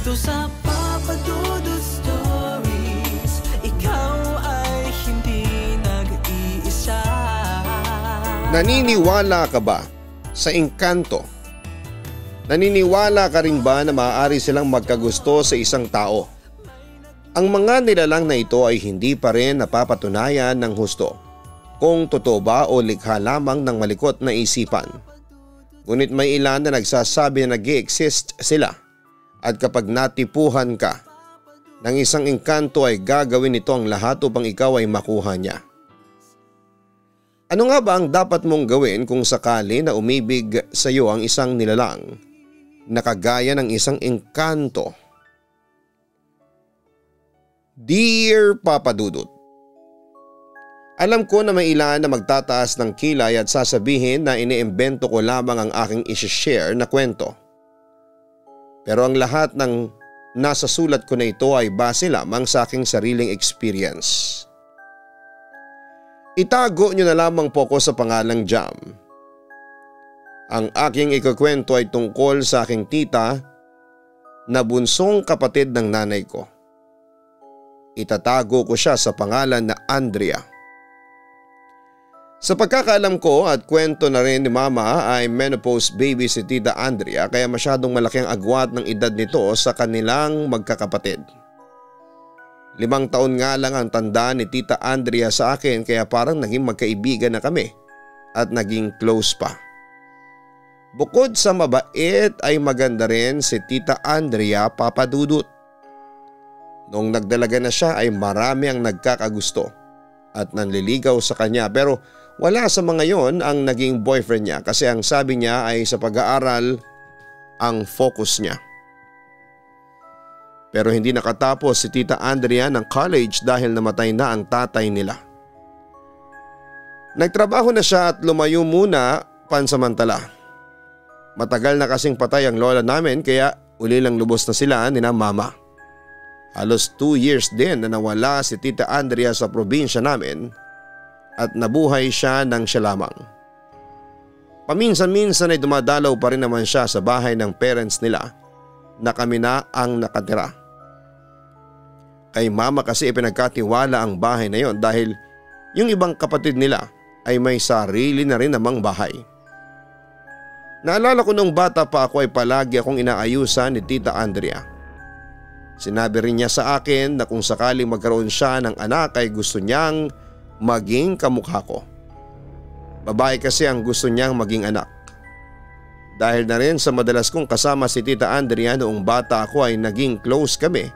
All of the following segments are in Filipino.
Dito sa Papa Dudut Stories, ikaw ay hindi nag-iisa. Naniniwala ka ba sa engkanto? Naniniwala ka rin ba na maaari silang magkagusto sa isang tao? Ang mga nilalang na ito ay hindi pa rin napapatunayan ng husto kung totoo ba o likha lamang ng malikot na isipan. Ngunit may ilan na nagsasabi na nag-i-exist sila at kapag natipuhan ka ng isang engkanto ay gagawin nito ang lahat upang ikaw ay makuha niya. Ano nga ba ang dapat mong gawin kung sakali na umibig sa iyo ang isang nilalang na kagaya ng isang engkanto? Dear Papa Dudut, alam ko na may ilan na magtataas ng kilay at sasabihin na iniimbento ko lamang ang aking isi-share na kwento. Pero ang lahat ng nasa sulat ko na ito ay base lamang sa aking sariling experience. Itago nyo na lamang po ko sa pangalang Jam. Ang aking ikukwento ay tungkol sa aking tita na bunsong kapatid ng nanay ko. Itatago ko siya sa pangalan na Andrea. Sa pagkakaalam ko at kwento na rin ni Mama ay menopause baby si Tita Andrea kaya masyadong malaki ang agwat ng edad nito sa kanilang magkakapatid. 5 taon nga lang ang tanda ni Tita Andrea sa akin kaya parang naging magkaibigan na kami at naging close pa. Bukod sa mabait ay maganda rin si Tita Andrea, Papa Dudut. Noong nagdalaga na siya ay marami ang nagkakagusto at nanliligaw sa kanya pero wala sa mga yon ang naging boyfriend niya kasi ang sabi niya ay sa pag-aaral ang focus niya. Pero hindi nakatapos si Tita Andrea ng college dahil namatay na ang tatay nila. Nagtrabaho na siya at lumayo muna pansamantala. Matagal na kasing patay ang lola namin kaya uli lang lubos na sila ni na Mama. Halos 2 years din na nawala si Tita Andrea sa probinsya namin at nabuhay siya ng siya lamang. Paminsan-minsan ay dumadalaw pa rin naman siya sa bahay ng parents nila na kami na ang nakatira. Kay Mama kasi ipinagkatiwala ang bahay na yon dahil yung ibang kapatid nila ay may sarili na rin namang bahay. Naalala ko nung bata pa ako ay palagi akong inaayusan ni Tita Andrea. Sinabi rin niya sa akin na kung sakaling magkaroon siya ng anak ay gusto niyang maging kamukha ko. Babae kasi ang gusto niyang maging anak. Dahil na rin sa madalas kong kasama si Tita Andrea noong bata ako ay naging close kami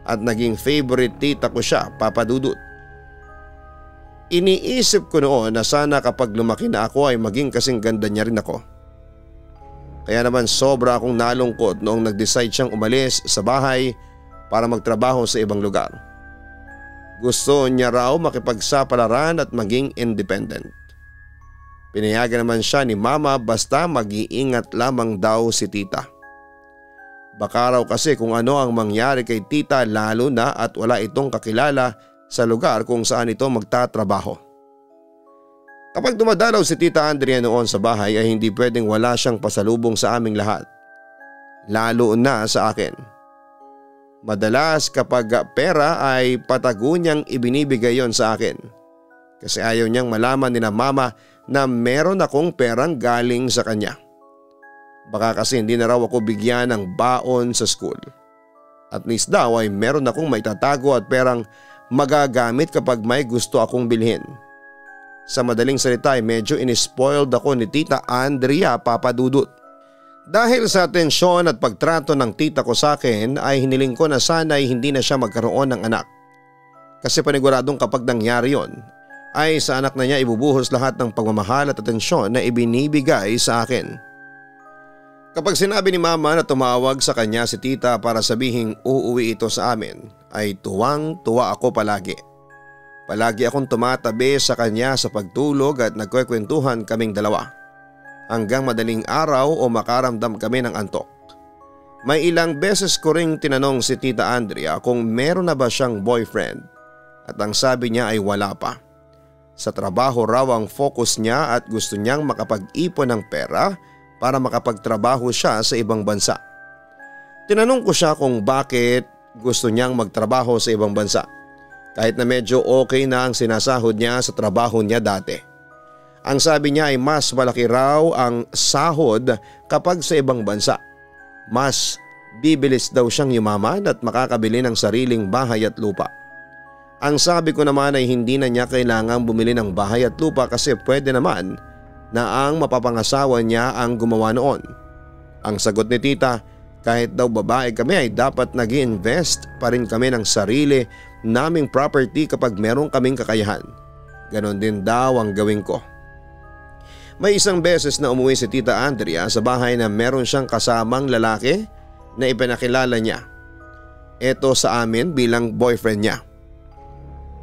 at naging favorite tita ko siya, Papa Dudut. Iniisip ko noon na sana kapag lumaki na ako ay maging kasing ganda niya rin ako. Kaya naman sobra akong nalungkot noong nag-decide siyang umalis sa bahay para magtrabaho sa ibang lugar. Gusto niya raw makipagsapalaran at maging independent. Pinayagan naman siya ni Mama basta mag-iingat lamang daw si tita. Baka raw kasi kung ano ang mangyari kay tita lalo na at wala itong kakilala sa lugar kung saan ito magtatrabaho. Kapag dumadalaw si Tita Andrea noon sa bahay ay hindi pwedeng wala siyang pasalubong sa aming lahat. Lalo na sa akin. Madalas kapag pera ay patago niyang ibinibigay yon sa akin. Kasi ayaw niyang malaman ni na Mama na meron akong perang galing sa kanya. Baka kasi hindi na raw ako bigyan ng baon sa school. At least daw ay meron akong maitatago at perang magagamit kapag may gusto akong bilhin. Sa madaling salita ay medyo inispoiled ako ni Tita Andrea, Papa Dudut. Dahil sa atensyon at pagtrato ng tita ko sa akin ay hiniling ko na sana ay hindi na siya magkaroon ng anak. Kasi paniguradong kapag nangyari yon ay sa anak na niya ibubuhos lahat ng pagmamahal at atensyon na ibinibigay sa akin. Kapag sinabi ni Mama na tumawag sa kanya si tita para sabihing uuwi ito sa amin ay tuwang-tuwa ako palagi. Palagi akong tumatabi sa kanya sa pagtulog at nagkwekwentuhan kaming dalawa. Hanggang madaling araw o makaramdam kami ng antok. May ilang beses ko ring tinanong si Tita Andrea kung meron na ba siyang boyfriend at ang sabi niya ay wala pa. Sa trabaho raw ang focus niya at gusto niyang makapag-ipon ng pera para makapagtrabaho siya sa ibang bansa. Tinanong ko siya kung bakit gusto niyang magtrabaho sa ibang bansa kahit na medyo okay na ang sinasahod niya sa trabaho niya dati. Ang sabi niya ay mas malaki raw ang sahod kapag sa ibang bansa. Mas bibilis daw siyang yumaman at makakabili ng sariling bahay at lupa. Ang sabi ko naman ay hindi na niya kailangang bumili ng bahay at lupa kasi pwede naman na ang mapapangasawa niya ang gumawa noon. Ang sagot ni tita, kahit daw babae kami ay dapat nag-i-invest pa rin kami ng sarili naming property kapag meron kaming kakayahan. Ganon din daw ang gawin ko. May isang beses na umuwi si Tita Andrea sa bahay na meron siyang kasamang lalaki na ipinakilala niya. Ito sa amin bilang boyfriend niya.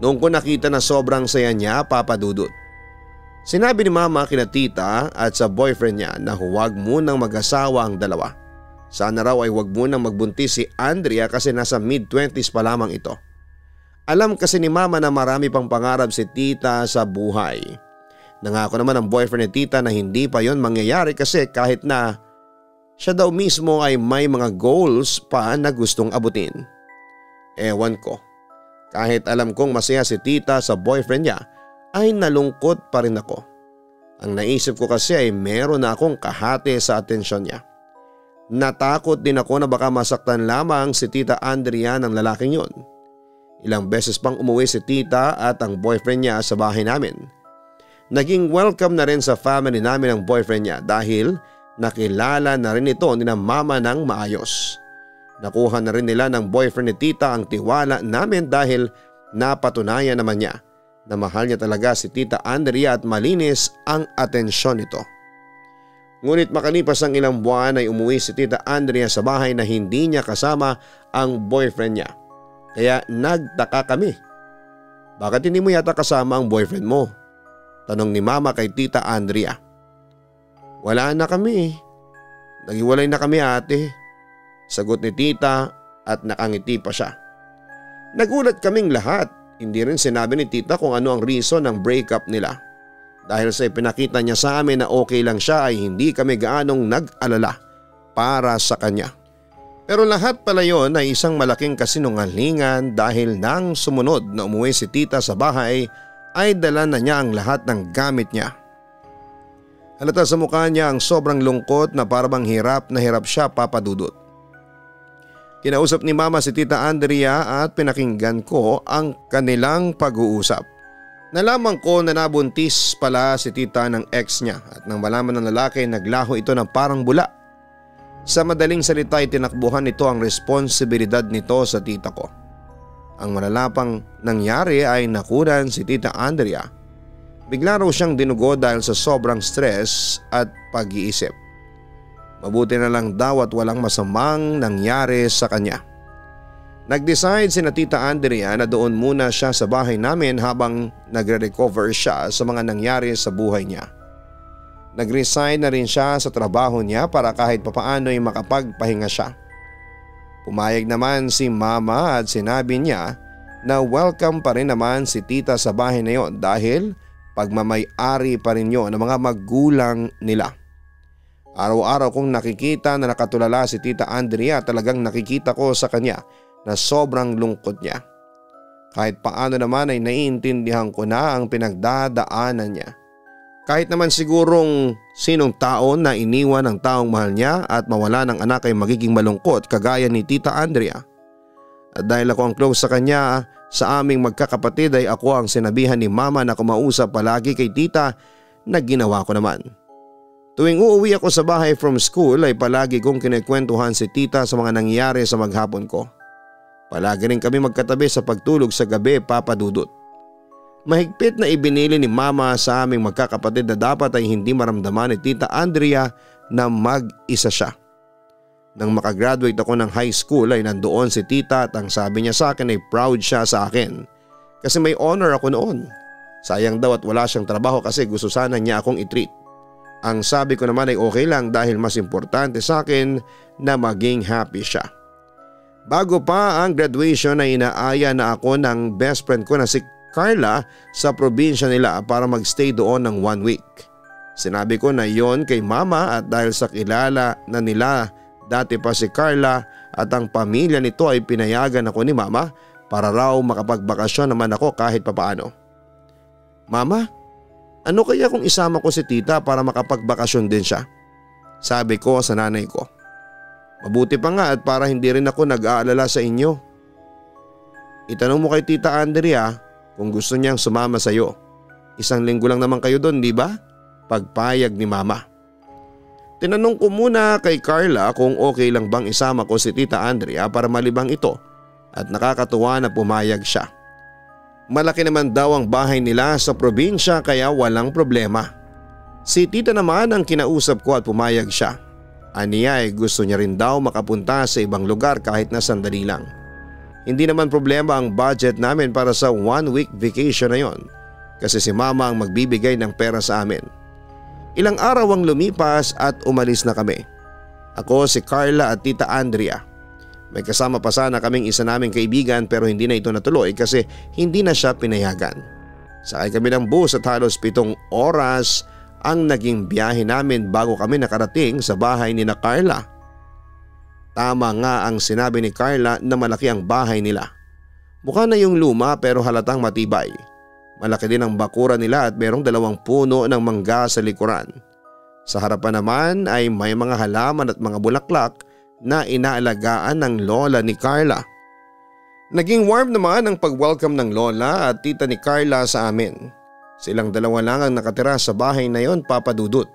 Noong ko nakita na sobrang saya niya, Papa Dudut. Sinabi ni Mama kina tita at sa boyfriend niya na huwag munang mag-asawa ang dalawa. Sana raw ay huwag munang magbuntis si Andrea kasi nasa mid-20s pa lamang ito. Alam kasi ni Mama na marami pang pangarap si tita sa buhay. Nangako naman ang boyfriend ni tita na hindi pa yon mangyayari kasi kahit na siya daw mismo ay may mga goals pa na gustong abutin. Ewan ko. Kahit alam kong masaya si tita sa boyfriend niya ay nalungkot pa rin ako. Ang naisip ko kasi ay meron na akong kahati sa atensyon niya. Natakot din ako na baka masaktan lamang si Tita Andrea ng lalaking yun. Ilang beses pang umuwi si tita at ang boyfriend niya sa bahay namin. Naging welcome na rin sa family namin ang boyfriend niya dahil nakilala na rin ito ni na Mama ng maayos. Nakuha na rin nila ng boyfriend ni tita ang tiwala namin dahil napatunayan naman niya na mahal niya talaga si Tita Andrea at malinis ang atensyon nito. Ngunit makalipas ang ilang buwan ay umuwi si Tita Andrea sa bahay na hindi niya kasama ang boyfriend niya. Kaya nagtaka kami. Bakit hindi mo yata kasama ang boyfriend mo? Tanong ni Mama kay Tita Andrea. Wala na kami. Naghiwalay na kami ate. Sagot ni tita at nakangiti pa siya. Nagulat kaming lahat. Hindi rin sinabi ni tita kung ano ang reason ng breakup nila. Dahil sa ipinakita niya sa amin na okay lang siya ay hindi kami gaanong nag-alala para sa kanya. Pero lahat pala yon ay isang malaking kasinungalingan dahil nang sumunod na umuwi si tita sa bahay ay dala na niya ang lahat ng gamit niya. Halata sa mukha niya ang sobrang lungkot na parang hirap na hirap siya, Papa Dudut. Kinausap ni Mama si Tita Andrea at pinakinggan ko ang kanilang pag-uusap. Nalaman ko na nabuntis pala si tita ng ex niya at nang malaman ng lalaki naglaho ito ng parang bula. Sa madaling salita ay tinakbuhan nito ang responsibilidad nito sa tita ko. Ang malalapang nangyari ay nakunan si Tita Andrea. Bigla raw siyang dinugo dahil sa sobrang stress at pag-iisip. Mabuti na lang daw at walang masamang nangyari sa kanya. Nag-decide si Tita Andrea na doon muna siya sa bahay namin habang nagre-recover siya sa mga nangyari sa buhay niya. Nag-resign na rin siya sa trabaho niya para kahit papaano ay makapagpahinga siya. Pumayag naman si Mama at sinabi niya na welcome pa rin naman si tita sa bahay na yon dahil pagmamay-ari pa rin yon ng mga magulang nila. Araw-araw kong nakikita na nakatulala si Tita Andrea, talagang nakikita ko sa kanya na sobrang lungkot niya. Kahit paano naman ay naiintindihan ko na ang pinagdadaanan niya. Kahit naman sigurong sinong tao na iniwan ng taong mahal niya at mawala ng anak ay magiging malungkot kagaya ni Tita Andrea. At dahil ako ang close sa kanya, sa aming magkakapatid ay ako ang sinabihan ni Mama na kumausap palagi kay tita na ginawa ko naman. Tuwing uuwi ako sa bahay from school ay palagi kong kinikwentuhan si tita sa mga nangyari sa maghapon ko. Palagi rin kami magkatabi sa pagtulog sa gabi, Papa Dudut. Mahigpit na ibinili ni Mama sa aming magkakapatid na dapat ay hindi maramdaman ni Tita Andrea na mag-isa siya. Nang makagraduate ako ng high school ay nandoon si tita at ang sabi niya sa akin ay proud siya sa akin kasi may honor ako noon. Sayang daw at wala siyang trabaho kasi gusto sana niya akong i-treat. Ang sabi ko naman ay okay lang dahil mas importante sa akin na maging happy siya. Bago pa ang graduation ay inaaya na ako ng best friend ko na si Carla sa probinsya nila para magstay doon ng 1 week. Sinabi ko na yon kay Mama at dahil sa kilala na nila dati pa si Carla at ang pamilya nito ay pinayagan ako ni mama para raw makapagbakasyon naman ako kahit papaano. Mama, ano kaya kung isama ko si tita para makapagbakasyon din siya? Sabi ko sa nanay ko. Mabuti pa nga at para hindi rin ako nag-aalala sa inyo. Itanong mo kay Tita Andrea kung gusto niyang sumama sa iyo. 1 linggo lang naman kayo doon, di ba? Pagpayag ni mama. Tinanong ko muna kay Carla kung okay lang bang isama ko si Tita Andrea para malibang ito at nakakatuwa na pumayag siya. Malaki naman daw ang bahay nila sa probinsya kaya walang problema. Si tita naman ang kinausap ko at pumayag siya. Aniya ay gusto niya rin daw makapunta sa ibang lugar kahit na sandali lang. Hindi naman problema ang budget namin para sa 1-week vacation na yon kasi si mama ang magbibigay ng pera sa amin. Ilang araw ang lumipas at umalis na kami. Ako, si Carla at Tita Andrea. May kasama pa sana kaming isa naming kaibigan pero hindi na ito natuloy kasi hindi na siya pinayagan. Sakay kami ng bus at halos 7 oras ang naging biyahe namin bago kami nakarating sa bahay ni na Carla. Tama nga ang sinabi ni Carla na malaki ang bahay nila. Mukha na yung luma pero halatang matibay. Malaki din ang bakura nila at merong 2 puno ng mangga sa likuran. Sa harapan naman ay may mga halaman at mga bulaklak na inaalagaan ng lola ni Carla. Naging warm naman ang pag-welcome ng lola at tita ni Carla sa amin. Silang 2 lang ang nakatira sa bahay na yon, Papa Dudut.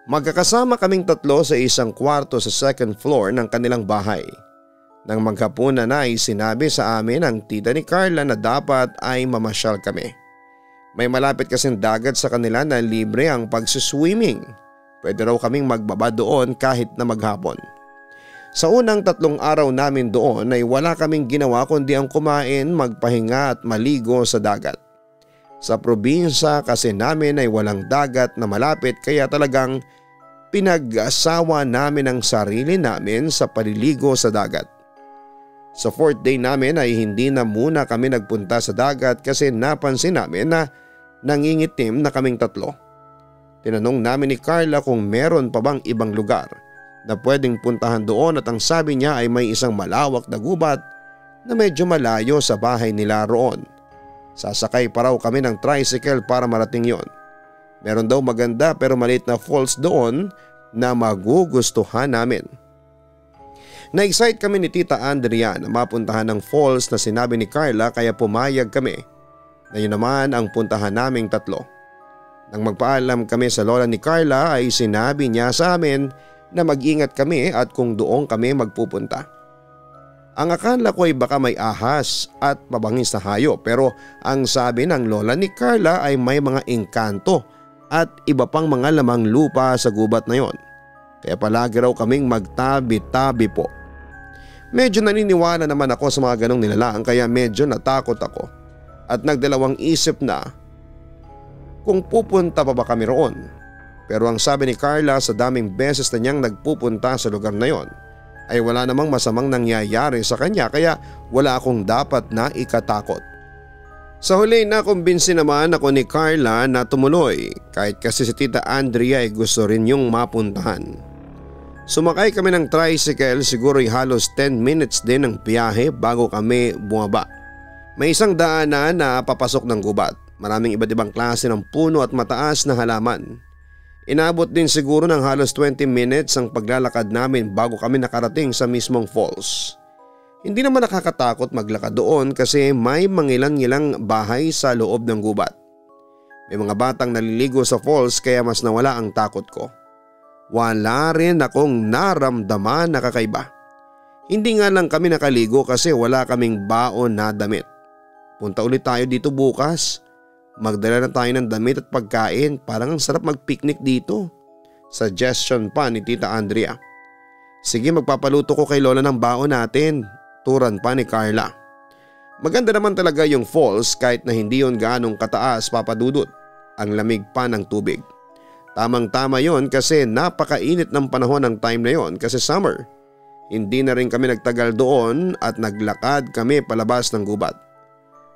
Magkakasama kaming 3 sa isang kwarto sa 2nd floor ng kanilang bahay. Nang maghapunan na ay sinabi sa amin ang tita ni Carla na dapat ay mamasyal kami. May malapit kasing dagat sa kanila na libre ang pagsuswimming. Pwede raw kaming magbaba doon kahit na maghapon. Sa unang 3 araw namin doon ay wala kaming ginawa kundi ang kumain, magpahinga at maligo sa dagat. Sa probinsya kasi namin ay walang dagat na malapit kaya talagang pinag-asawa namin ang sarili namin sa paliligo sa dagat. Sa 4th day namin ay hindi na muna kami nagpunta sa dagat kasi napansin namin na nangingitim na kaming 3. Tinanong namin ni Carla kung meron pa bang ibang lugar na pwedeng puntahan doon at ang sabi niya ay may isang malawak na gubat na medyo malayo sa bahay nila roon. Sasakay pa raw kami ng tricycle para marating yon. Meron daw maganda pero maliit na falls doon na magugustuhan namin. Na-excite kami ni Tita Andrea na mapuntahan ng falls na sinabi ni Carla kaya pumayag kami na yun naman ang puntahan naming 3. Nang magpaalam kami sa lola ni Carla ay sinabi niya sa amin na mag-ingat kami at kung doon kami magpupunta. Ang akala ko ay baka may ahas at mabangis na hayop pero ang sabi ng lola ni Carla ay may mga engkanto at iba pang mga lamang lupa sa gubat na yon. Kaya palagi raw kaming magtabi-tabi po. Medyo naniniwala naman ako sa mga ganong nilalang kaya medyo natakot ako at nagdalawang isip na kung pupunta pa ba kami roon. Pero ang sabi ni Carla sa daming beses na niyang nagpupunta sa lugar na yon ay wala namang masamang nangyayari sa kanya kaya wala akong dapat na ikatakot. Sa huli nakumbinsi naman ako ni Carla na tumuloy kahit kasi si Tita Andrea ay gusto rin yung mapuntahan. Sumakay kami ng tricycle, siguro'y halos 10 minutes din ang biyahe bago kami bumaba. May isang daanan na papasok ng gubat. Maraming iba't ibang klase ng puno at mataas na halaman. Inabot din siguro ng halos 20 minutes ang paglalakad namin bago kami nakarating sa mismong falls. Hindi naman nakakatakot maglakad doon kasi may mangilan-ngilang bahay sa loob ng gubat. May mga batang naliligo sa falls kaya mas nawala ang takot ko. Wala rin akong naramdaman na kakaiba. Hindi nga lang kami nakaligo kasi wala kaming baon na damit. Punta ulit tayo dito bukas. Magdala na tayo ng damit at pagkain, parang ang sarap mag-picnic dito. Suggestion pa ni Tita Andrea. Sige, magpapaluto ko kay Lola ng baon natin. Turan pa ni Carla. Maganda naman talaga yung falls kahit na hindi yon gaanong kataas, Papa Dudut. Ang lamig pa ng tubig. Tamang-tama yon kasi napakainit ng panahon ng time na yon kasi summer. Hindi na rin kami nagtagal doon at naglakad kami palabas ng gubat.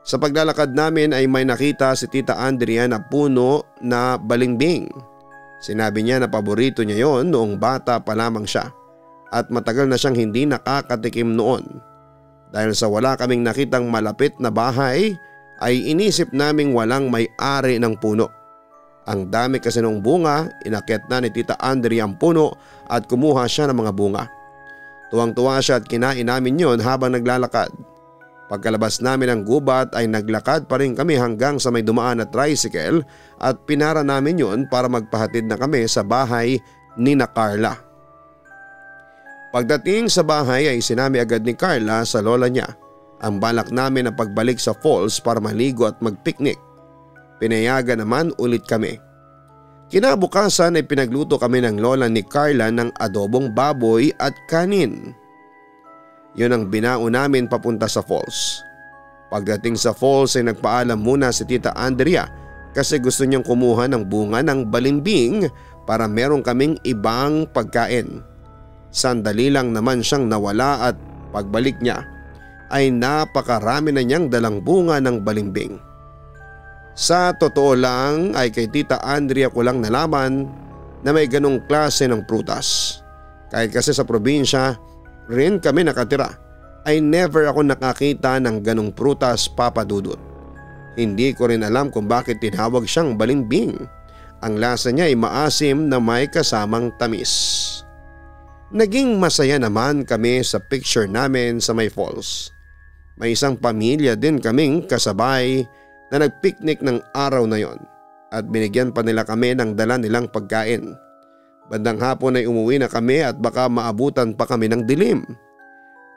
Sa paglalakad namin ay may nakita si Tita Andrea na puno na balimbing. Sinabi niya na paborito niya yon noong bata pa lamang siya. at matagal na siyang hindi nakakatikim noon. Dahil sa wala kaming nakitang malapit na bahay ay inisip naming walang may-ari ng puno. Ang dami kasi ng bunga, inakyat na ni Tita Andrea ang puno at kumuha siya ng mga bunga. Tuwang-tuwa siya at kinain namin yon habang naglalakad. Pagkalabas namin ng gubat ay naglakad pa rin kami hanggang sa may dumaan na tricycle at pinara namin yon para magpahatid na kami sa bahay ni na Carla. Pagdating sa bahay ay sinami agad ni Carla sa lola niya ang balak namin na pagbalik sa falls para maligo at magpiknik. Pinayagan naman ulit kami. Kinabukasan ay pinagluto kami ng lola ni Carla ng adobong baboy at kanin. Yun ang binao namin papunta sa falls. Pagdating sa falls ay nagpaalam muna si Tita Andrea kasi gusto niyang kumuha ng bunga ng balimbing para meron kaming ibang pagkain. Sandali lang naman siyang nawala at pagbalik niya ay napakarami na niyang dalang bunga ng balimbing. Sa totoo lang ay kay Tita Andrea ko lang nalaman na may ganong klase ng prutas. Kahit kasi sa probinsya rin kami nakatira ay never ako nakakita ng ganong prutas, Papa Dudut. Hindi ko rin alam kung bakit tinawag siyang balimbing. Ang lasa niya ay maasim na may kasamang tamis. Naging masaya naman kami sa picture namin sa may falls. May isang pamilya din kaming kasabay na nagpiknik ng araw na yon at binigyan pa nila kami ng dala nilang pagkain. Bandang hapon ay umuwi na kami at baka maabutan pa kami ng dilim.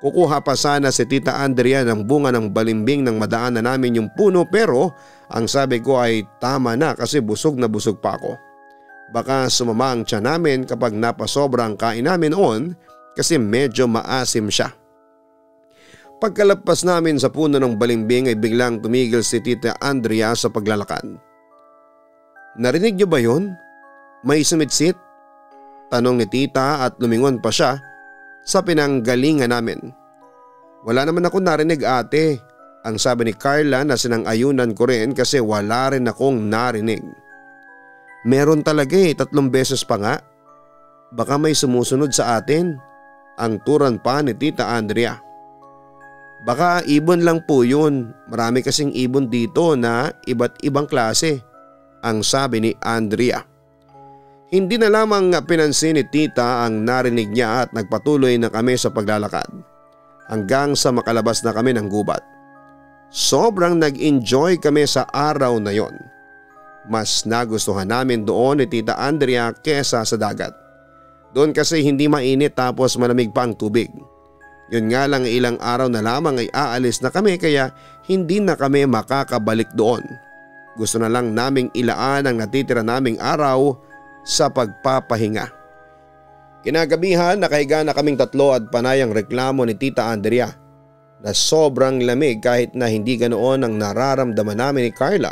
Kukuha pa sana si Tita Andrea ng bunga ng balimbing nang madaan na namin yung puno pero ang sabi ko ay tama na kasi busog na busog pa ako. Baka sumama ang tiyan namin kapag napasobra ang kain namin noon kasi medyo maasim siya. Pagkalagpas namin sa puno ng balimbing ay biglang tumigil si Tita Andrea sa paglalakad. "Narinig niyo ba yun? May sumitsit?" Tanong ni Tita at lumingon pa siya sa pinanggalingan namin. "Wala naman ako narinig, ate," ang sabi ni Carla na sinang-ayunan ko rin kasi wala rin akong narinig. "Meron talaga 3 beses pa nga. Baka may sumusunod sa atin," ang turan pa ni Tita Andrea. "Baka ibon lang po yun. Marami kasing ibon dito na iba't ibang klase," ang sabi ni Andrea. Hindi na lamang pinansin ni Tita ang narinig niya at nagpatuloy na kami sa paglalakad hanggang sa makalabas na kami ng gubat. Sobrang nag-enjoy kami sa araw na yon. Mas nagustuhan namin doon ni Tita Andrea kesa sa dagat. Doon kasi hindi mainit tapos malamig pa ang tubig. Yun nga lang, ilang araw na lamang ay aalis na kami kaya hindi na kami makakabalik doon. Gusto na lang naming ilaan ang natitira naming araw sa pagpapahinga. Kinagabihan nakahiga na kaming 3 at panayang reklamo ni Tita Andrea na sobrang lamig kahit na hindi ganoon ang nararamdaman namin ni Carla.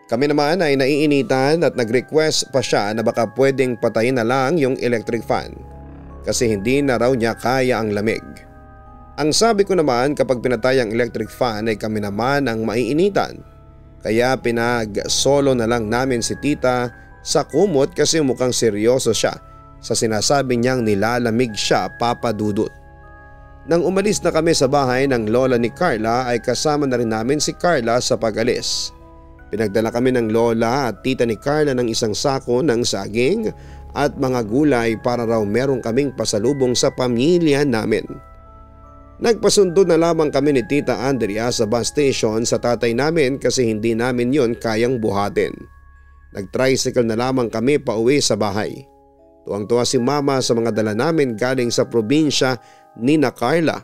Kami naman ay naiinitan at nag-request pa siya na baka pwedeng patayin na lang yung electric fan kasi hindi na raw niya kaya ang lamig. Ang sabi ko naman kapag pinatay ang electric fan ay kami naman ang maiinitan. Kaya pinag-solo na lang namin si Tita sa kumot kasi mukhang seryoso siya sa sinasabi niyang nilalamig siya, Papa Dudut. Nang umalis na kami sa bahay ng lola ni Carla ay kasama na rin namin si Carla sa pag-alis. Pinagdala kami ng lola at tita ni Carla ng isang sako ng saging at mga gulay para raw merong kaming pasalubong sa pamilya namin. Nagpasundo na lamang kami ni Tita Andrea sa bus station sa tatay namin kasi hindi namin yon kayang buhatin. Nag-tricycle na lamang kami pauwi sa bahay. Tuwang-tuwa si Mama sa mga dala namin galing sa probinsya ni na Carla.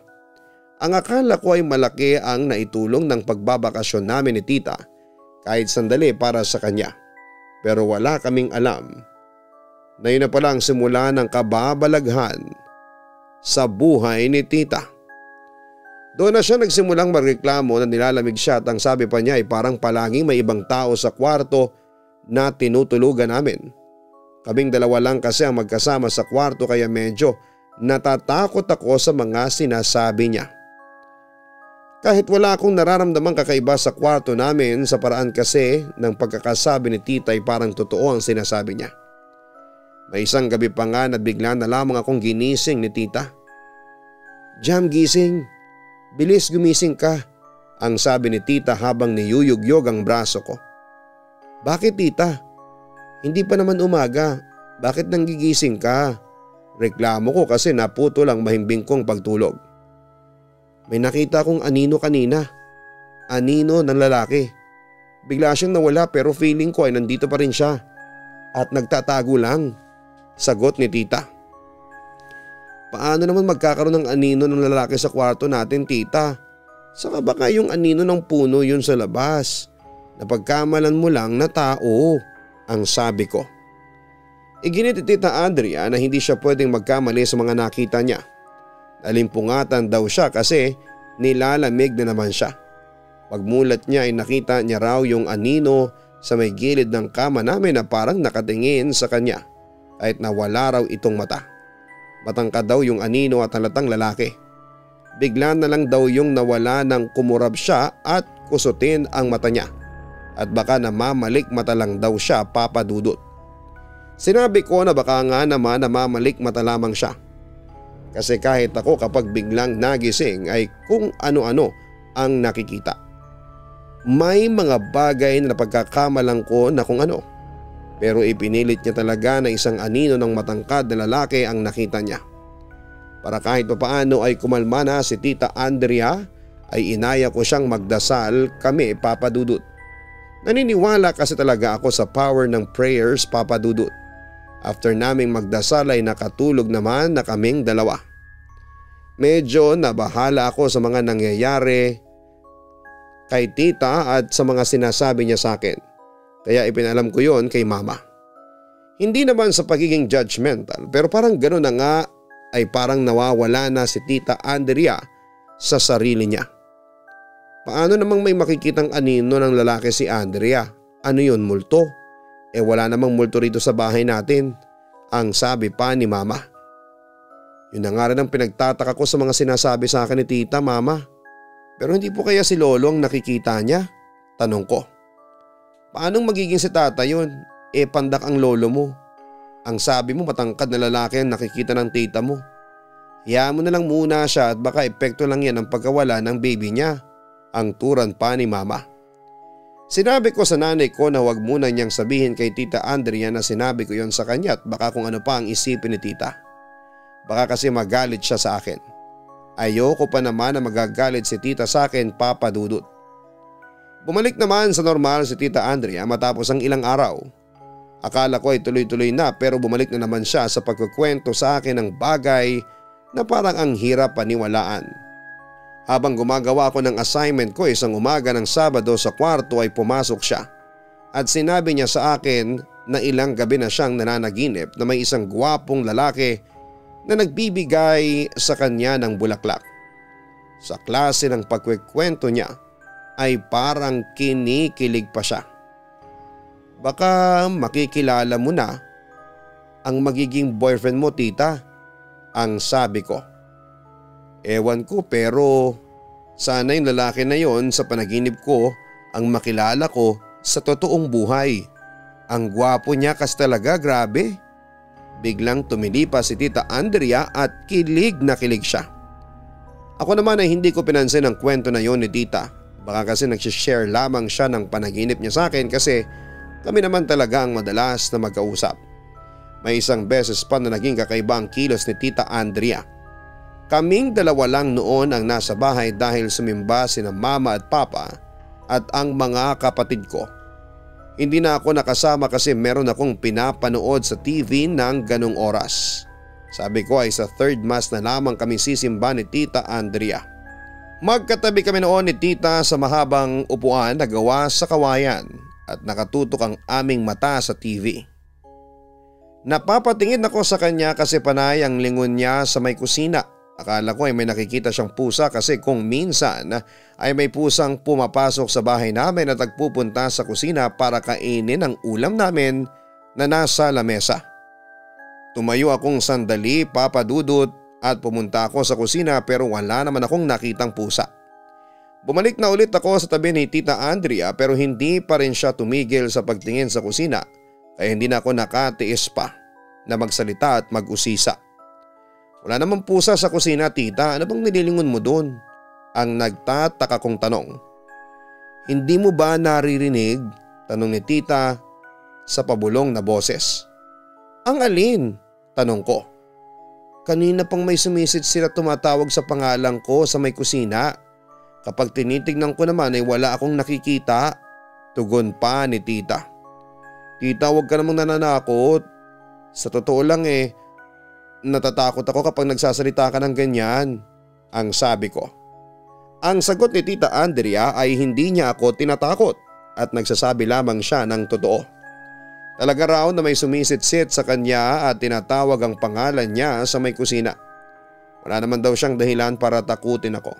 Ang akala ko ay malaki ang naitulong ng pagbabakasyon namin ni Tita kahit sandali para sa kanya. Pero wala kaming alam na yun na pala ang simula ng kababalaghan sa buhay ni Tita. Doon na siya nagsimulang magreklamo na nilalamig siya at ang sabi pa niya ay parang palaging may ibang tao sa kwarto na tinutulugan namin. Kaming dalawa lang kasi ang magkasama sa kwarto kaya medyo natatakot ako sa mga sinasabi niya. Kahit wala akong nararamdamang kakaiba sa kwarto namin sa paraan kasi ng pagkakasabi ni Tita ay parang totoo ang sinasabi niya. May isang gabi pa nga na bigla na lamang akong ginising ni tita. "Jam, gising. Bilis, gumising ka," ang sabi ni tita habang niyuyugyog ang braso ko. "Bakit tita? Hindi pa naman umaga. Bakit nanggigising ka?" Reklamo ko kasi naputol ang mahimbing kong pagtulog. "May nakita akong anino kanina. Anino ng lalaki. Bigla siyang nawala pero feeling ko ay nandito pa rin siya. At nagtatago lang," sagot ni tita. "Paano naman magkakaroon ng anino ng lalaki sa kwarto natin, tita? Saka baka yung anino ng puno yun sa labas. Napagkamalan mo lang na tao," ang sabi ko. Iginit ni Tita Andrea na hindi siya pwedeng magkamali sa mga nakita niya. Nalimpungatan daw siya kasi nilalamig na naman siya. Pagmulat niya ay nakita niya raw yung anino sa may gilid ng kama namin na parang nakatingin sa kanya kahit na wala raw itong mata. Matangkad daw yung anino at halatang lalaki. Bigla na lang daw yung nawala nang kumurab siya at kusutin ang mata niya. At baka namamalik mata lang daw siya, Papa Dudut. Sinabi ko na baka nga naman namamalik mata lamang siya. Kasi kahit ako kapag biglang nagising ay kung ano-ano ang nakikita. May mga bagay na napagkakamalang ko na kung ano. Pero ipinilit niya talaga na isang anino ng matangkad na lalaki ang nakita niya. Para kahit papaano ay kumalma na si Tita Andrea ay inaya ko siyang magdasal kami, Papa Dudut. Naniniwala kasi talaga ako sa power ng prayers, Papa Dudut. After naming magdasal ay nakatulog naman na kaming dalawa. Medyo nabahala ako sa mga nangyayari kay tita at sa mga sinasabi niya sa akin. Kaya ipinalam ko yon kay mama. Hindi naman sa pagiging judgmental pero parang gano'n na nga ay parang nawawala na si Tita Andrea sa sarili niya. Paano namang may makikitang anino ng lalaki si Andrea? Ano yun, multo? Wala namang multo rito sa bahay natin, ang sabi pa ni mama. Yun na nga rin ang pinagtataka ko sa mga sinasabi sa akin ni tita, mama. Pero hindi po kaya si lolo ang nakikita niya? Tanong ko. Paanong magiging si tata yun? Pandak ang lolo mo. Ang sabi mo matangkad na lalaki ang nakikita ng tita mo. Hayaan mo na lang muna siya at baka epekto lang yan ang pagkawala ng baby niya, ang turan pa ni mama. Sinabi ko sa nanay ko na huwag muna niyang sabihin kay Tita Andrea na sinabi ko yon sa kanya at baka kung ano pa ang isipin ni tita. Baka kasi magalit siya sa akin. Ayoko pa naman na magagalit si tita sa akin, Papa Dudut. Bumalik naman sa normal si Tita Andrea matapos ang ilang araw. Akala ko ay tuloy-tuloy na pero bumalik na naman siya sa pagkukwento sa akin ng bagay na parang ang hirap paniwalaan. Habang gumagawa ako ng assignment ko isang umaga ng Sabado sa kwarto ay pumasok siya. At sinabi niya sa akin na ilang gabi na siyang nananaginip na may isang gwapong lalaki na nagbibigay sa kanya ng bulaklak. Sa klase ng pagkukwento niya ay parang kinikilig pa siya. Baka makikilala mo na ang magiging boyfriend mo, tita, ang sabi ko. Ewan ko pero sana yung lalaki na yon sa panaginip ko ang makilala ko sa totoong buhay. Ang gwapo niya kas talaga, grabe. Biglang tumilipa si Tita Andrea at kilig na kilig siya. Ako naman ay hindi ko pinansin ang kwento na yon ni tita. Baka kasi nagsishare lamang siya ng panaginip niya sa akin kasi kami naman talaga ang madalas na magkausap. May isang beses pa na naging kakaiba ang kilos ni Tita Andrea. Kaming dalawa lang noon ang nasa bahay dahil sumimba sina mama at papa at ang mga kapatid ko. Hindi na ako nakasama kasi meron akong pinapanood sa TV ng ganong oras. Sabi ko ay sa third mass na lamang kami sisimba ni Tita Andrea. Magkatabi kami noon ni tita sa mahabang upuan na gawa sa kawayan at nakatutok ang aming mata sa TV. Napapatingin ako sa kanya kasi panay ang lingon niya sa may kusina. Akala ko ay may nakikita siyang pusa kasi kung minsan ay may pusang pumapasok sa bahay namin at nagpupunta sa kusina para kainin ang ulam namin na nasa lamesa. Tumayo akong sandali, Papa Dudut, at pumunta ako sa kusina pero wala naman akong nakitang pusa. Bumalik na ulit ako sa tabi ni Tita Andrea pero hindi pa rin siya tumigil sa pagtingin sa kusina kaya hindi na ako nakatiis pa. na magsalita at mag-usisa. Wala namang pusa sa kusina, tita. Ano bang nililingon mo doon? Ang nagtataka kong tanong. Hindi mo ba naririnig? Tanong ni tita sa pabulong na boses. Ang alin? Tanong ko. Kanina pang may sumisid sila tumatawag sa pangalan ko sa may kusina. Kapag tinitignan ko naman ay wala akong nakikita. Tugon pa ni tita. Tita, huwag ka namang nananakot. Sa totoo lang natatakot ako kapag nagsasalita ka ng ganyan. Ang sabi ko. Ang sagot ni Tita Andrea ay hindi niya ako tinatakot at nagsasabi lamang siya ng totoo. Talaga raw na may sumisitsit sa kanya at tinatawag ang pangalan niya sa may kusina. Wala naman daw siyang dahilan para takutin ako.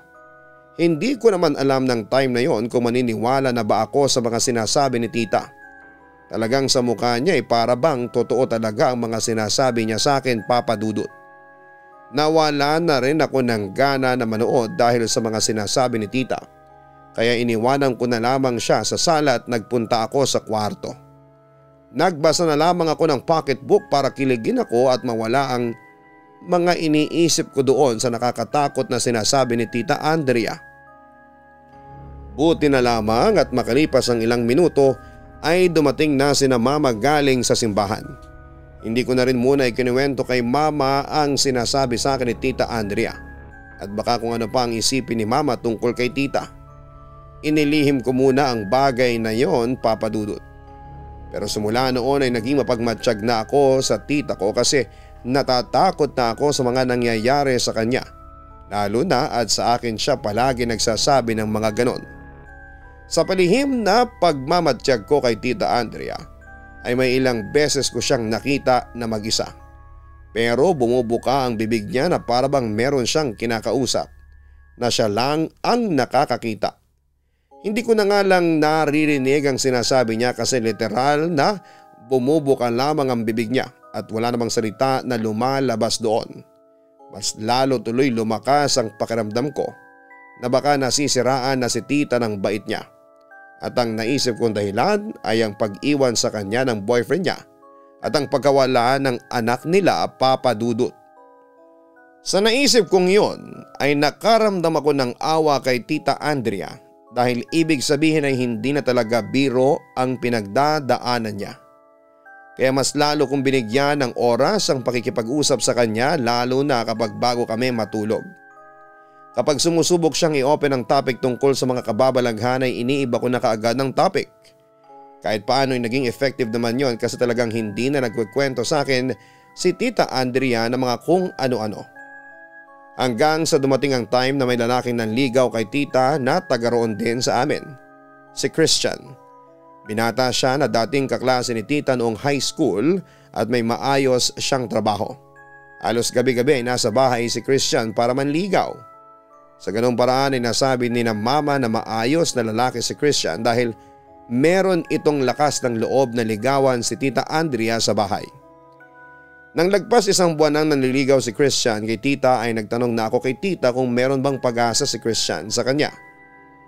Hindi ko naman alam ng time na yon kung maniniwala na ba ako sa mga sinasabi ni tita. Talagang sa mukha niya ay para bang totoo talaga ang mga sinasabi niya sa akin, Papa Dudut. Nawala na rin ako ng gana na manood dahil sa mga sinasabi ni tita. Kaya iniwanan ko na lamang siya sa sala at nagpunta ako sa kwarto. Nagbasa na lamang ako ng pocketbook para kiligin ako at mawala ang mga iniisip ko doon sa nakakatakot na sinasabi ni Tita Andrea. Buti na lamang at makalipas ang ilang minuto ay dumating na sina mama galing sa simbahan. Hindi ko na rin muna ikinuwento kay mama ang sinasabi sa akin ni Tita Andrea at baka kung ano pa ang isipin ni mama tungkol kay tita. Inilihim ko muna ang bagay na yon, Papa Dudut. Pero simula noon ay naging mapagmatsyag na ako sa tita ko kasi natatakot na ako sa mga nangyayari sa kanya. Lalo na at sa akin siya palagi nagsasabi ng mga ganon. Sa palihim na pagmamatsyag ko kay Tita Andrea ay may ilang beses ko siyang nakita na mag-isa. Pero bumubuka ang bibig niya na parabang meron siyang kinakausap na siya lang ang nakakakita. Hindi ko na nga lang naririnig ang sinasabi niya kasi literal na bumubuka lamang ang bibig niya at wala namang salita na lumalabas doon. Mas lalo tuloy lumakas ang pakiramdam ko na baka nasisiraan na si tita ng bait niya. At ang naisip kong dahilan ay ang pag-iwan sa kanya ng boyfriend niya at ang pagkawala ng anak nila, Papa Dudut. Sa naisip kong yon ay nakaramdam ako ng awa kay Tita Andrea dahil ibig sabihin ay hindi na talaga biro ang pinagdadaanan niya. Kaya mas lalo kong binigyan ng oras ang pakikipag-usap sa kanya lalo na kapag bago kami matulog. Kapag sumusubok siyang i-open ang topic tungkol sa mga kababalaghan ay iniiba ko na kaagad ng topic. Kahit paano ay naging effective naman yon kasi talagang hindi na nagkukwento sa akin si Tita Andrea ng mga kung ano-ano. Hanggang sa dumating ang time na may lalaking nanligaw kay tita na taga roon din sa amin. Si Christian. Binata siya na dating kaklase ni tita noong high school at may maayos siyang trabaho. Halos gabi-gabi ay nasa bahay si Christian para manligaw. Sa ganung paraan ay nasabi ni na mama na maayos na lalaki si Christian dahil meron itong lakas ng loob na ligawan si Tita Andrea sa bahay. Nang lagpas isang buwan nang nanliligaw si Christian kay tita ay nagtanong na ako kay tita kung meron bang pag-asa si Christian sa kanya.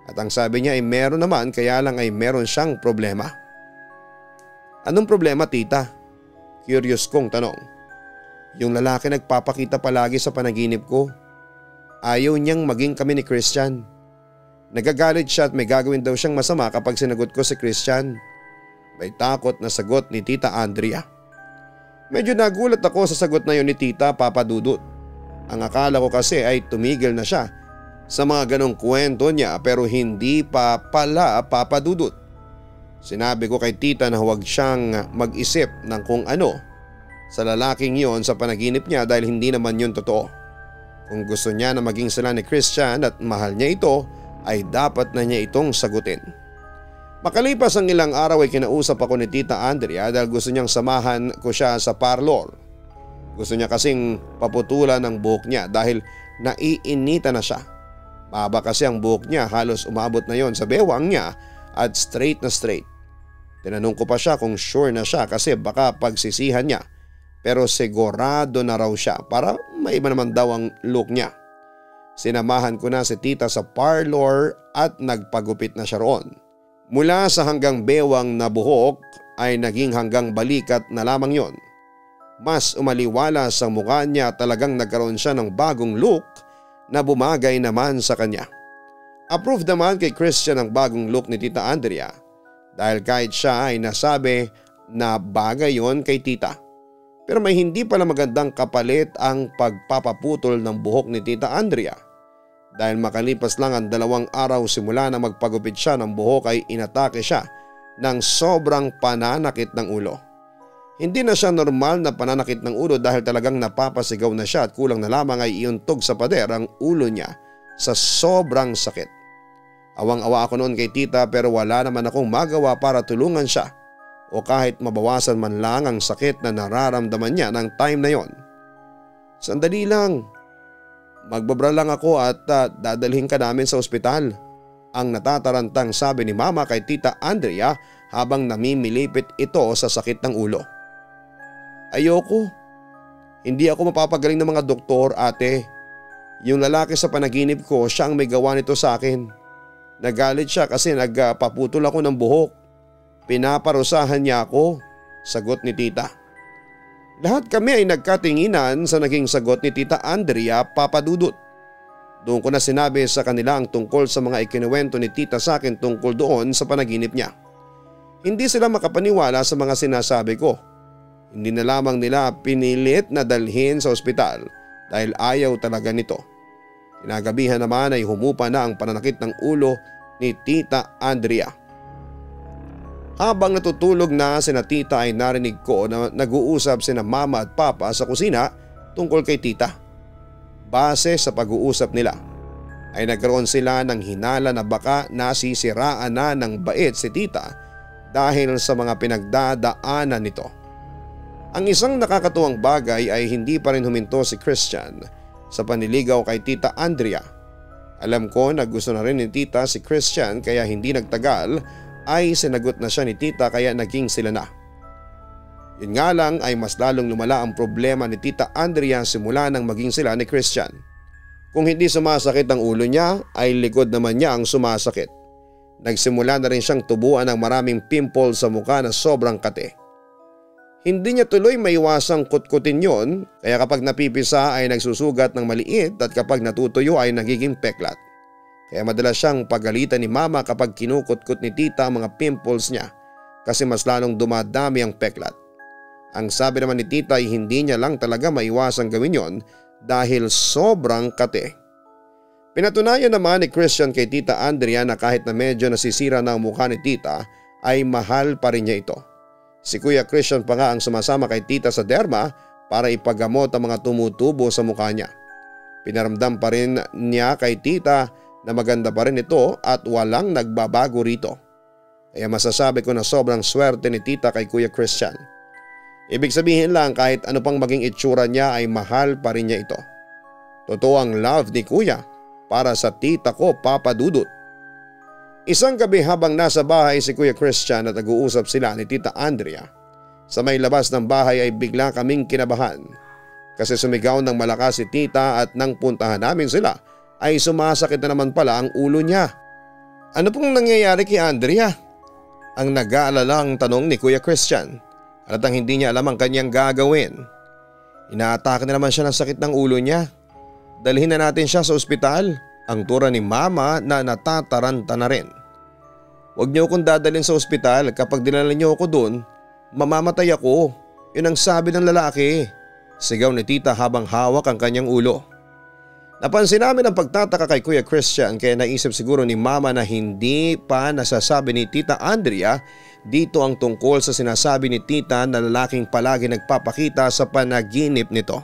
At ang sabi niya ay meron naman kaya lang ay meron siyang problema. Anong problema, tita? Curious kong tanong. Yung lalaki nagpapakita palagi sa panaginip ko. Ayaw niyang maging kami ni Christian. Nagagalit siya at may gagawin daw siyang masama kapag sinagot ko si Christian. May takot na sagot ni Tita Andrea. Medyo nagulat ako sa sagot na yun ni Tita, Papa Dudut. Ang akala ko kasi ay tumigil na siya sa mga ganong kwento niya pero hindi pa pala, Papa Dudut. Sinabi ko kay tita na huwag siyang mag-isip ng kung ano sa lalaking yon sa panaginip niya dahil hindi naman yun totoo. Kung gusto niya na maging sila ni Christian at mahal niya ito ay dapat na niya itong sagutin. Makalipas ang ilang araw ay kinausap ako ni Tita Andrea dahil gusto niyang samahan ko siya sa parlor. Gusto niya kasing paputulan ang buhok niya dahil naiinita na siya. Mahaba kasi ang buhok niya, halos umabot na yon sa bewang niya at straight na straight. Tinanong ko pa siya kung sure na siya kasi baka pagsisihan niya. Pero sigurado na raw siya para maiba naman daw ang look niya. Sinamahan ko na si tita sa parlor at nagpagupit na siya roon. Mula sa hanggang bewang na buhok ay naging hanggang balikat na lamang yon. Mas umaliwala sa mukha niya at talagang nagkaroon siya ng bagong look na bumagay naman sa kanya. Approved naman kay Christian ang bagong look ni Tita Andrea dahil kahit siya ay nasabi na bagay yon kay tita. Pero may hindi pala magandang kapalit ang pagpapaputol ng buhok ni Tita Andrea. Dahil makalipas lang ang 2 araw simula na magpagupit siya ng buhok ay inatake siya ng sobrang pananakit ng ulo. Hindi na siya normal na pananakit ng ulo dahil talagang napapasigaw na siya at kulang na lamang ay iuntog sa pader ang ulo niya sa sobrang sakit. Awang-awa ako noon kay tita pero wala naman akong magawa para tulungan siya o kahit mabawasan man lang ang sakit na nararamdaman niya ng time na yon. Sandali lang. Magbabra lang ako at dadalhin ka namin sa ospital. Ang natatarantang sabi ni Mama kay Tita Andrea habang namimilipit ito sa sakit ng ulo. Ayoko. Hindi ako mapapagaling ng mga doktor, ate. Yung lalaki sa panaginip ko, siya ang may gawa nito sa akin. Nagalit siya kasi nagpaputol ako ng buhok. Pinaparusahan niya ako, sagot ni tita. Lahat kami ay nagkatinginan sa naging sagot ni Tita Andrea, Papa Dudut. Doon ko na sinabi sa kanila ang tungkol sa mga ikinuwento ni tita sa akin tungkol doon sa panaginip niya. Hindi sila makapaniwala sa mga sinasabi ko. Hindi na lamang nila pinilit na dalhin sa ospital dahil ayaw talaga nito. Kinagabihan naman ay humupa na ang pananakit ng ulo ni Tita Andrea. Habang natutulog na sina tita ay narinig ko na nag-uusap sina mama at papa sa kusina tungkol kay tita. Base sa pag-uusap nila ay nagkaroon sila ng hinala na baka nasisiraan na ng bait si tita dahil sa mga pinagdadaanan nito. Ang isang nakakatuwang bagay ay hindi pa rin huminto si Christian sa panliligaw kay Tita Andrea. Alam ko na gusto na rin ni tita si Christian kaya hindi nagtagal ay sinagot na siya ni tita kaya naging sila na. Yun nga lang ay mas lalong lumala ang problema ni Tita Andrea simula nang maging sila ni Christian. Kung hindi sumasakit ang ulo niya ay likod naman niya ang sumasakit. Nagsimula na rin siyang tubuan ng maraming pimple sa mukha na sobrang kate. Hindi niya tuloy maiwasang kutkutin yon kaya kapag napipisa ay nagsusugat ng maliit at kapag natutuyo ay nagiging peklat. Kaya madalas siyang pagalitan ni mama kapag kinukutkot ni tita ang mga pimples niya kasi mas lalong dumadami ang peklat. Ang sabi naman ni tita ay hindi niya lang talaga maiwasang gawin yon dahil sobrang kate. Pinatunayan naman ni Christian kay Tita Andrea na kahit na medyo nasisira na ang mukha ni tita ay mahal pa rin niya ito. Si Kuya Christian pa nga ang sumasama kay tita sa derma para ipagamot ang mga tumutubo sa mukha niya. Pinaramdam pa rin niya kay tita na maganda pa rin ito at walang nagbabago rito. Kaya masasabi ko na sobrang swerte ni tita kay Kuya Christian. Ibig sabihin lang kahit ano pang maging itsura niya ay mahal pa rin niya ito. Totoo ang love ni Kuya para sa tita ko, Papa Dudut. Isang gabi habang nasa bahay si Kuya Christian at nag-uusap sila ni Tita Andrea, sa may labas ng bahay ay bigla kaming kinabahan kasi sumigaw ng malakas si tita at nang puntahan namin sila ay sumasakit na naman pala ang ulo niya. Ano pong nangyayari kay Andrea? Ang nag-aalalang tanong ni Kuya Christian at ang hindi niya alam ang kanyang gagawin. Inaatake na naman siya ng sakit ng ulo niya. Dalhin na natin siya sa ospital, ang tura ni mama na natataranta na rin. Huwag niyo akong dadalhin sa ospital, kapag dinala niyo ako doon, mamamatay ako. Yun ang sabi ng lalaki. Sigaw ni tita habang hawak ang kanyang ulo. Napansin namin ang pagtataka kay Kuya Christian kaya naisip siguro ni mama na hindi pa nasasabi ni Tita Andrea dito ang tungkol sa sinasabi ni tita na lalaking palagi nagpapakita sa panaginip nito.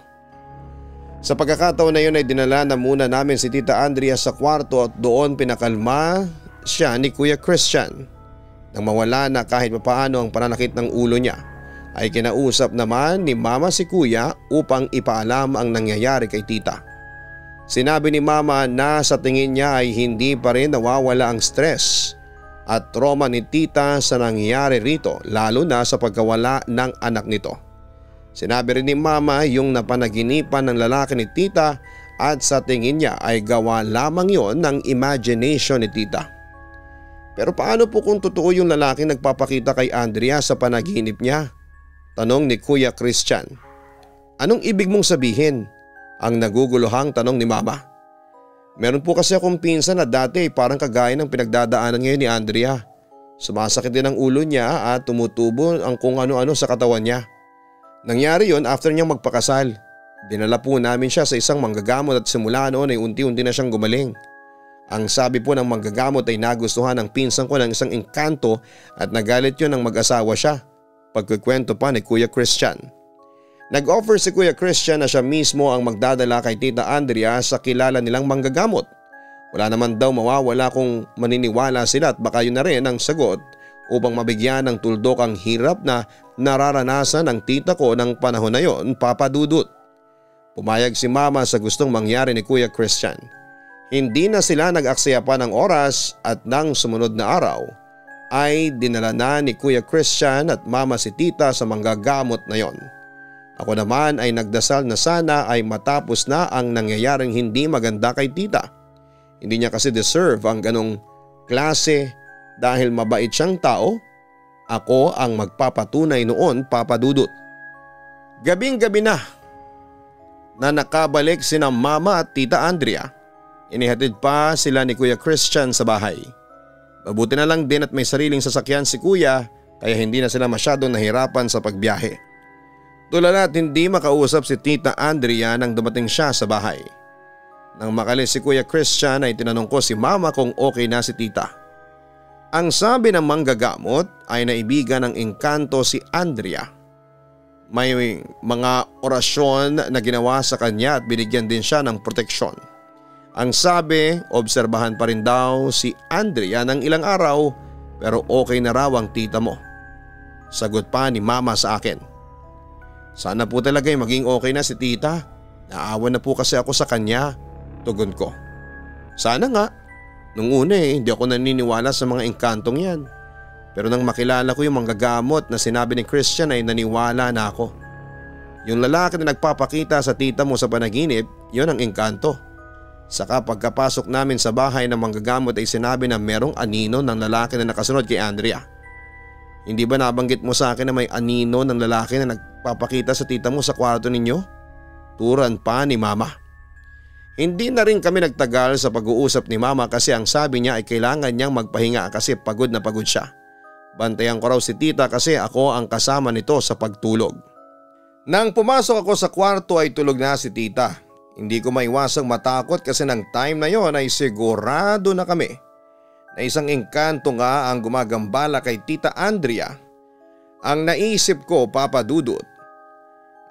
Sa pagkakataon na yun ay dinala na muna namin si Tita Andrea sa kwarto at doon pinakalma siya ni Kuya Christian. Nang mawala na kahit papaano ang pananakit ng ulo niya ay kinausap naman ni mama si Kuya upang ipaalam ang nangyayari kay tita. Sinabi ni mama na sa tingin niya ay hindi pa rin nawawala ang stress at trauma ni tita sa nangyayari rito lalo na sa pagkawala ng anak nito. Sinabi rin ni mama yung napanaginipan ng lalaki ni tita at sa tingin niya ay gawa lamang yon ng imagination ni tita. Pero paano po kung totoo yung lalaki nagpapakita kay Andrea sa panaginip niya? Tanong ni Kuya Christian. Anong ibig mong sabihin? Ang naguguluhang tanong ni Mama. Meron po kasi akong pinsan na dati parang kagaya ng pinagdadaanan ngayon ni Andrea. Sumasakit din ang ulo niya at tumutubo ang kung ano-ano sa katawan niya. Nangyari yon after niyang magpakasal. Dinala po namin siya sa isang manggagamot at simula noon ay unti-unti na siyang gumaling. Ang sabi po ng manggagamot ay nagustuhan ng pinsan ko ng isang engkanto at nagalit yun ng mag-asawa siya. Pagkukwento pa ni Kuya Christian. Nag-offer si Kuya Christian na siya mismo ang magdadala kay Tita Andrea sa kilala nilang manggagamot. Wala naman daw mawawala kung maniniwala sila at baka yun na rin ang sagot upang mabigyan ng tuldok ang hirap na nararanasan ng tita ko ng panahon na yon, Papa Dudut. Pumayag si Mama sa gustong mangyari ni Kuya Christian. Hindi na sila nag-aksaya pa ng oras at nang sumunod na araw ay dinala na ni Kuya Christian at Mama si Tita sa manggagamot na yon. Ako naman ay nagdasal na sana ay matapos na ang nangyayaring hindi maganda kay Tita. Hindi niya kasi deserve ang ganong klase dahil mabait siyang tao. Ako ang magpapatunay noon, Papa Dudut. Gabing-gabi na nakabalik sina Mama at Tita Andrea. Inihatid pa sila ni Kuya Christian sa bahay. Mabuti na lang din at may sariling sasakyan si Kuya kaya hindi na sila masyadong nahirapan sa pagbiyahe. Tulala at hindi makausap si Tita Andrea nang dumating siya sa bahay. Nang makalis si Kuya Christian ay tinanong ko si Mama kung okay na si Tita. Ang sabi ng manggagamot ay naibigan ng engkanto si Andrea. May mga orasyon na ginawa sa kanya at binigyan din siya ng proteksyon. Ang sabi, obserbahan pa rin daw si Andrea ng ilang araw pero okay na raw ang tita mo. Sagot pa ni Mama sa akin. Sana po talaga ay maging okay na si Tita. Naawa na po kasi ako sa kanya. Tugon ko. Sana nga. Nung una hindi ako naniniwala sa mga engkantong yan. Pero nang makilala ko yung manggagamot na sinabi ni Christian ay naniwala na ako. Yung lalaki na nagpapakita sa tita mo sa panaginip, yun ang engkanto. Saka pagkapasok namin sa bahay ng manggagamot ay sinabi na merong anino ng lalaki na nakasunod kay Andrea. Hindi ba nabanggit mo sa akin na may anino ng lalaki na nagpapakita sa tita mo sa kwarto ninyo? Turan pa ni Mama. Hindi na rin kami nagtagal sa pag-uusap ni Mama kasi ang sabi niya ay kailangan niyang magpahinga kasi pagod na pagod siya. Bantayan ko raw si tita kasi ako ang kasama nito sa pagtulog. Nang pumasok ako sa kwarto ay tulog na si tita. Hindi ko maiwasang matakot kasi ng time na yon ay sigurado na kami na isang engkanto nga ang gumagambala kay Tita Andrea. Ang naisip ko, Papa Dudut,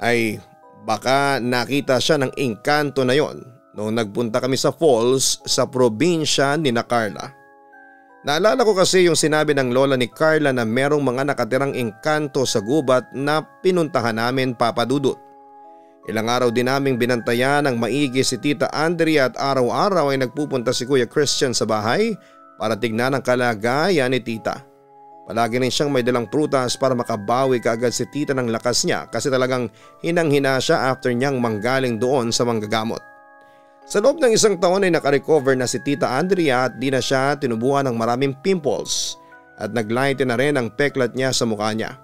ay baka nakita siya ng engkanto na yon noong nagpunta kami sa falls sa probinsya ni na Carla. Naalala ko kasi yung sinabi ng lola ni Carla na merong mga nakatirang engkanto sa gubat na pinuntahan namin, Papa Dudut. Ilang araw din naming binantayan ng maigi si Tita Andrea at araw-araw ay nagpupunta si Kuya Christian sa bahay para tignan ang kalagayan ni Tita. Palagi rin siyang may dalang prutas para makabawi kaagad si Tita ng lakas niya kasi talagang hinang-hina siya after niyang manggaling doon sa manggagamot. Sa loob ng isang taon ay nakarecover na si Tita Andrea at di na siya tinubuan ng maraming pimples at naglighten na rin ang peklat niya sa mukha niya.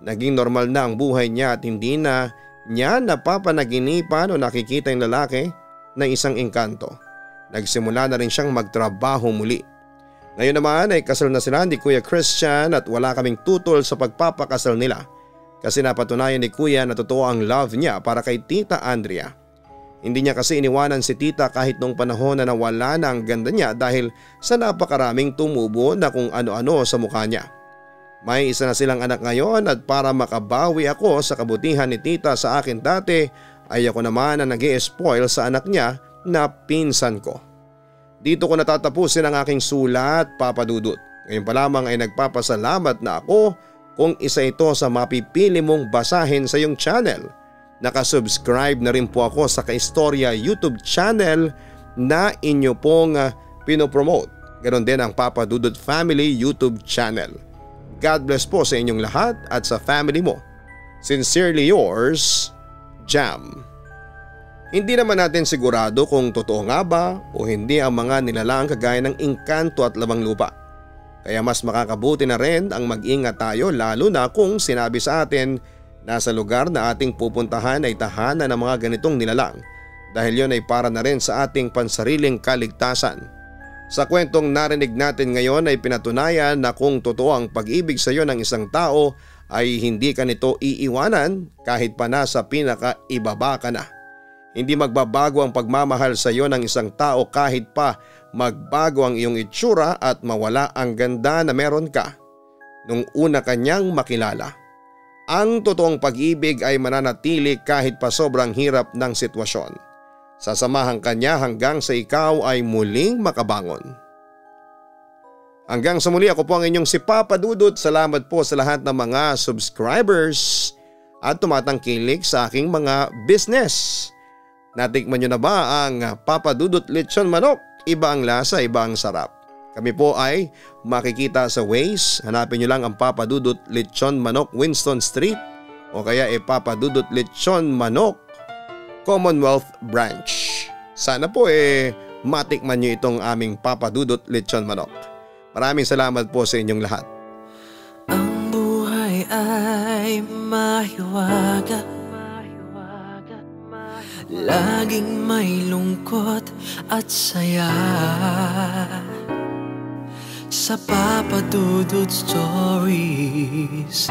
Naging normal na ang buhay niya at hindi na niya napapanaginipan o nakikita yung lalaki na isang engkanto. Nagsimula na rin siyang magtrabaho muli. Ngayon naman ay kasal na sila ni Kuya Christian at wala kaming tutol sa pagpapakasal nila kasi napatunayan ni Kuya na totoo ang love niya para kay Tita Andrea. Hindi niya kasi iniwanan si Tita kahit nung panahon na nawala na ang ganda niya dahil sa napakaraming tumubo na kung ano-ano sa mukha niya. May isa na silang anak ngayon at para makabawi ako sa kabutihan ni Tita sa akin dati ay ako naman ang nag-i-spoil sa anak niya na pinsan ko. Dito ko natatapusin ang aking sulat, Papa Dudut. Ngayon pa lamang ay nagpapasalamat na ako kung isa ito sa mapipili mong basahin sa iyong channel. Nakasubscribe na rin po ako sa Kaistorya YouTube channel na inyo pong pinopromote. Ganon din ang Papa Dudut Family YouTube channel. God bless po sa inyong lahat at sa family mo. Sincerely yours, Jam. Hindi naman natin sigurado kung totoo nga ba o hindi ang mga nilalang kagaya ng engkanto at labang lupa. Kaya mas makakabuti na rin ang mag-ingat tayo lalo na kung sinabi sa atin Nasa lugar na ating pupuntahan ay tahanan ng mga ganitong nilalang dahil yon ay para na rin sa ating pansariling kaligtasan. Sa kwentong narinig natin ngayon ay pinatunayan na kung totoo ang pag-ibig sa iyo ng isang tao ay hindi ka nito iiwanan kahit pa nasa pinakaibaba ka na. Hindi magbabago ang pagmamahal sa iyo ng isang tao kahit pa magbago ang iyong itsura at mawala ang ganda na meron ka nung una kanyang makilala. Ang totoong pag-ibig ay mananatili kahit pa sobrang hirap ng sitwasyon. Sasamahan ka niya hanggang sa ikaw ay muling makabangon. Hanggang sa muli, ako po ang inyong si Papa Dudut. Salamat po sa lahat ng mga subscribers at tumatangkilik sa aking mga business. Natikman nyo na ba ang Papa Dudut Lechon Manok? Iba ang lasa, iba ang sarap. Kami po ay makikita sa Waze. Hanapin nyo lang ang Papa Dudut Lechon Manok Winston Street o kaya Papa Dudut Lechon Manok Commonwealth Branch. Sana po matikman nyo itong aming Papa Dudut Lechon Manok. Maraming salamat po sa inyong lahat. Ang buhay ay mahiwaga, laging may lungkot at saya. Sa Papa Dudut Stories,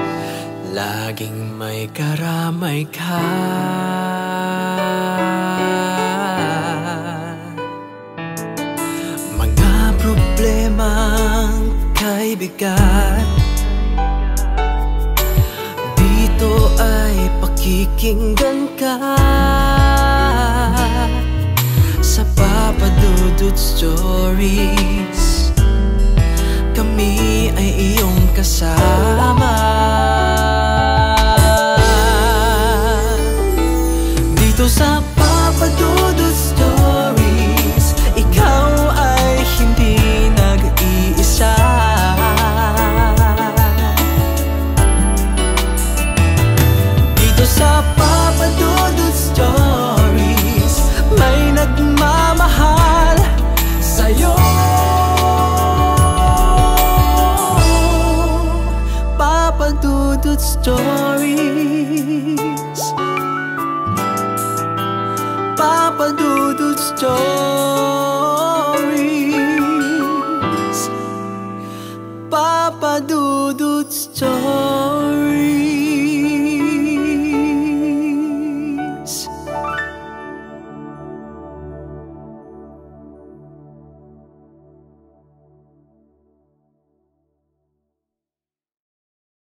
laging may karamay ka. Mga problemang kay bigat, dito ay pakikinggan ka. Sa Papa Dudut Stories, kami ay iyong kasama. Dito sa Papa Dudut Stories, ikaw ay hindi nag-iisa. Dito sa Papa Dudut Stories, may nagmamahal sa'yo. Papa Dudut Stories, Papa Dudut Stories, Papa Dudut Stories.